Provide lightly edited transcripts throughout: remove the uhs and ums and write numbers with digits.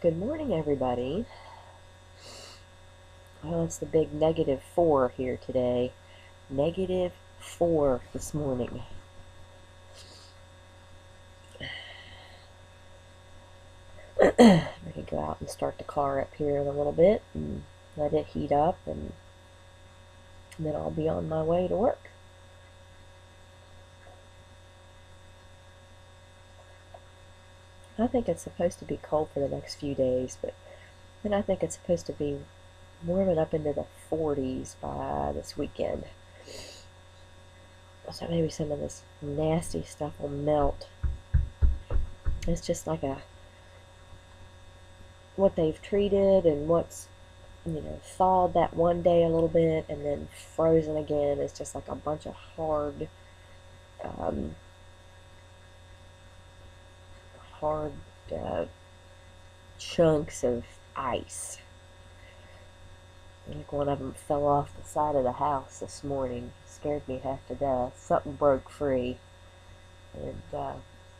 Good morning, everybody. Well, it's the big -4 here today. -4 this morning. I can go out and start the car up here in a little bit and let it heat up, and then I'll be on my way to work. I think it's supposed to be cold for the next few days, but then I think it's supposed to be warming up into the 40s by this weekend. So maybe some of this nasty stuff will melt. It's just like what they've treated and what's thawed that one day a little bit and then frozen again. Is just like a bunch of hard um, hard chunks of ice. Like one of them fell off the side of the house this morning. Scared me half to death. Something broke free and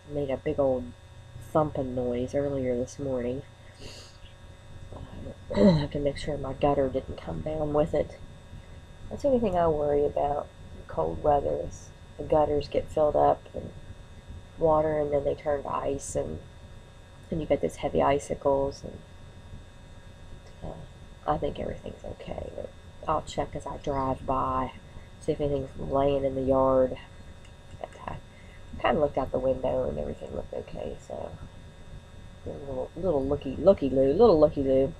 made a big old thumping noise earlier this morning. I have to make sure my gutter didn't come down with it. That's the only thing I worry about in cold weather is the gutters get filled up and water, and then they turn to ice, and you get these heavy icicles. And I think everything's okay, but I'll check as I drive by, see if anything's laying in the yard. I kind of looked out the window and everything looked okay, so little looky-loo.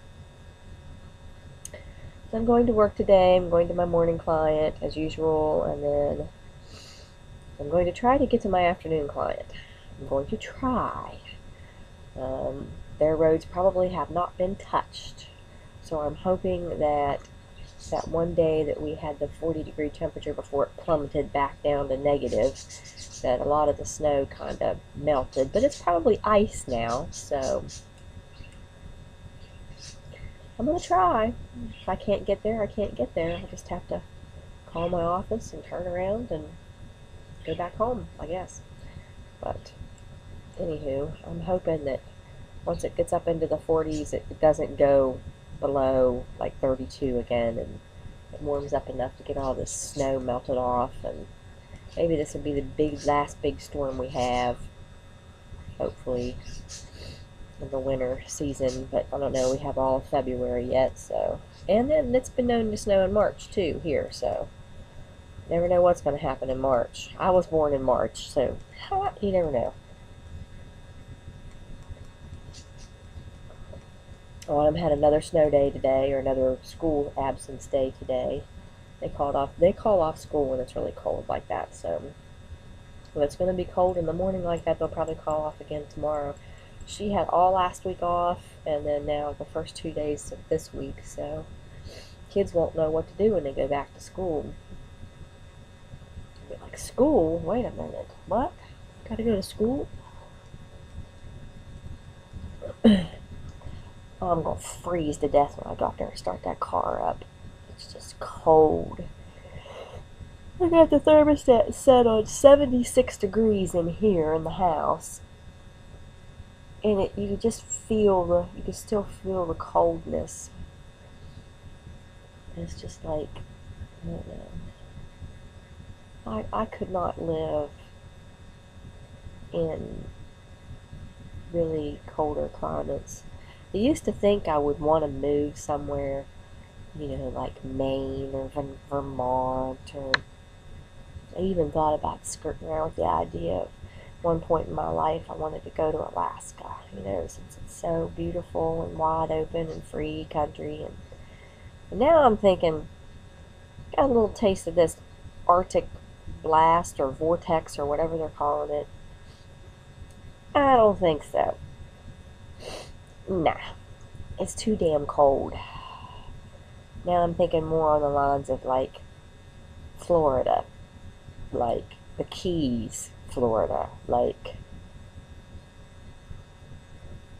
So I'm going to work today. I'm going to my morning client as usual, and then I'm going to try to get to my afternoon client. I'm going to try. Their roads probably have not been touched, so I'm hoping that one day that we had the 40-degree temperature before it plummeted back down to negative, that a lot of the snow kind of melted, but it's probably ice now, so I'm going to try. If I can't get there, I can't get there. I'll just have to call my office and turn around and go back home, I guess. But anywho, I'm hoping that once it gets up into the 40s, it doesn't go below like 32 again, and it warms up enough to get all this snow melted off, and maybe this will be the last big storm we have, hopefully, in the winter season. But I don't know, we have all of February yet, so. And then it's been known to snow in March too here, so never know what's going to happen in March. I was born in March, so you never know. Autumn had another snow day today, or another school absence day today. They call off school when it's really cold like that, so when it's going to be cold in the morning like that, they'll probably call off again tomorrow. She had all last week off, and then now the first 2 days of this week, so kids won't know what to do when they go back to school. They'll be like, school? Wait a minute. What? Gotta go to school? Oh, I'm going to freeze to death when I go out there and start that car up. It's just cold. I got the thermostat set on 76 degrees in here in the house. And you can just feel you can still feel the coldness. And it's just like, I don't know. I could not live in really colder climates. I used to think I would want to move somewhere, like Maine or Vermont, or I even thought about skirting around with the idea of one point in my life I wanted to go to Alaska, since it's so beautiful and wide open and free country. And now I'm thinking, got a little taste of this Arctic blast or vortex or whatever they're calling it. I don't think so. Nah, it's too damn cold. Now I'm thinking more on the lines of like Florida, like the Keys, Florida, like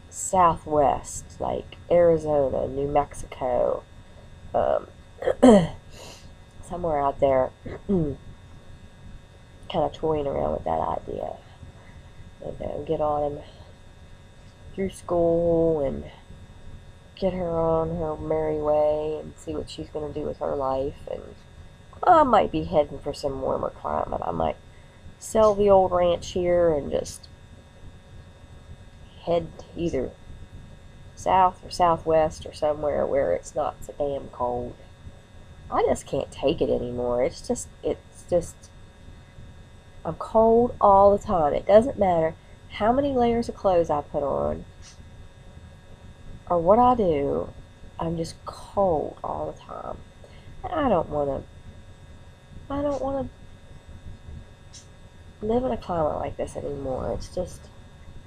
Southwest, like Arizona, New Mexico, somewhere out there, kind of toying around with that idea. And get on through school and get her on her merry way and see what she's going to do with her life. And I might be heading for some warmer climate. I might sell the old ranch here and just head either south or southwest or somewhere where it's not so damn cold. I just can't take it anymore. It's just, I'm cold all the time. It doesn't matter how many layers of clothes I put on or what I do. I'm just cold all the time. And I don't want to live in a climate like this anymore. It's just,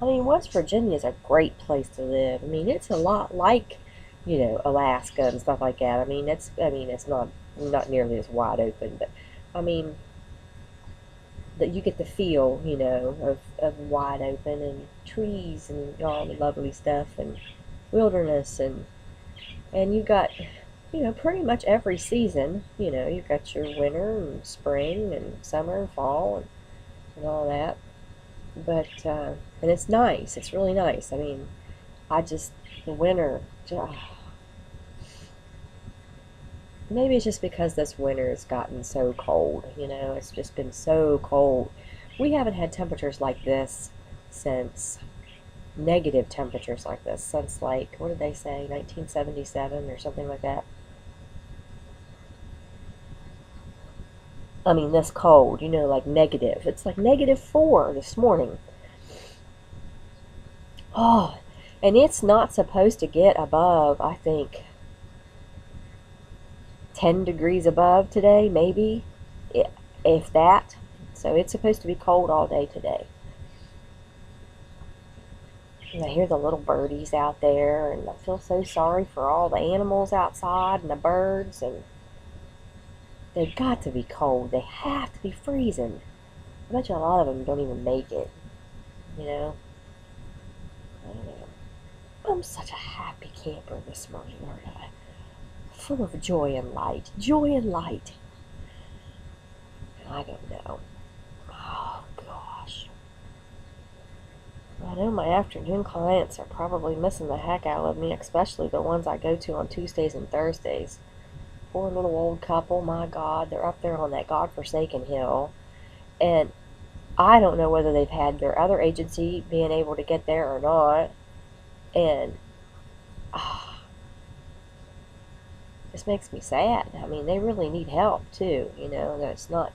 I mean, West Virginia is a great place to live. I mean, it's a lot like, Alaska and stuff like that. It's not nearly as wide open, but I mean, that you get the feel, of wide open and trees and all the lovely stuff and wilderness and you got, pretty much every season. You've got your winter and spring and summer and fall and all that. But and it's nice. It's really nice. I mean, the winter. Maybe it's just because this winter has gotten so cold. It's just been so cold. We haven't had temperatures like this since negative temperatures like this since, like, what did they say, 1977 or something like that. I mean, this cold, like negative. It's like -4 this morning. Oh, and it's not supposed to get above, I think, 10 degrees above today, maybe, if that. So it's supposed to be cold all day today. And I hear the little birdies out there, and I feel so sorry for all the animals outside and the birds, and they've got to be cold. They have to be freezing. I bet you a lot of them don't even make it, you know? I don't know. I'm such a happy camper this morning, aren't I? Full of joy and light. Joy and light. I don't know. Oh, gosh. I know my afternoon clients are probably missing the heck out of me, especially the ones I go to on Tuesdays and Thursdays. Poor little old couple, my God, they're up there on that godforsaken hill. And I don't know whether they've had their other agency being able to get there or not. And this makes me sad. I mean, they really need help too, That's not.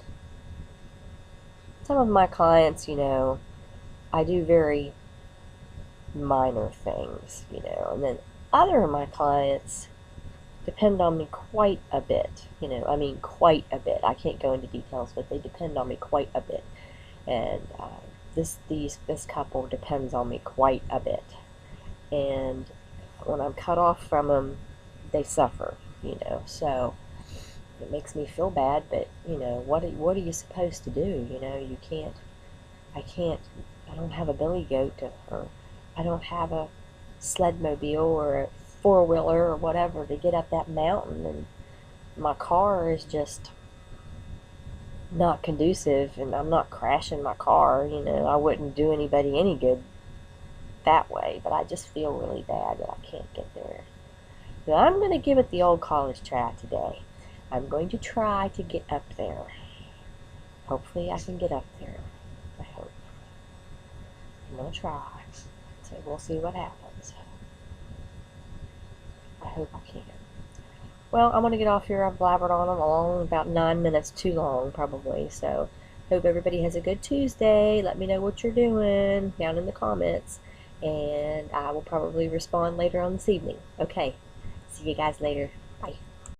Some of my clients, I do very minor things, and then other of my clients depend on me quite a bit, quite a bit. I can't go into details, but they depend on me quite a bit. And this couple depends on me quite a bit. And when I'm cut off from them, they suffer, So it makes me feel bad, but what are you supposed to do? You can't. I don't have a billy goat, or I don't have a sled mobile or a four-wheeler or whatever to get up that mountain, and my car is just not conducive, and I'm not crashing my car. I wouldn't do anybody any good that way, but I just feel really bad that I can't get there. So I'm going to give it the old college try today. I'm going to try to get up there. Hopefully I can get up there. I hope. I'm going to try. So we'll see what happens. I hope I can. Well, I'm going to get off here. I've blabbered on along about 9 minutes too long, probably. So hope everybody has a good Tuesday. Let me know what you're doing down in the comments. And I will probably respond later on this evening. Okay. See you guys later. Bye.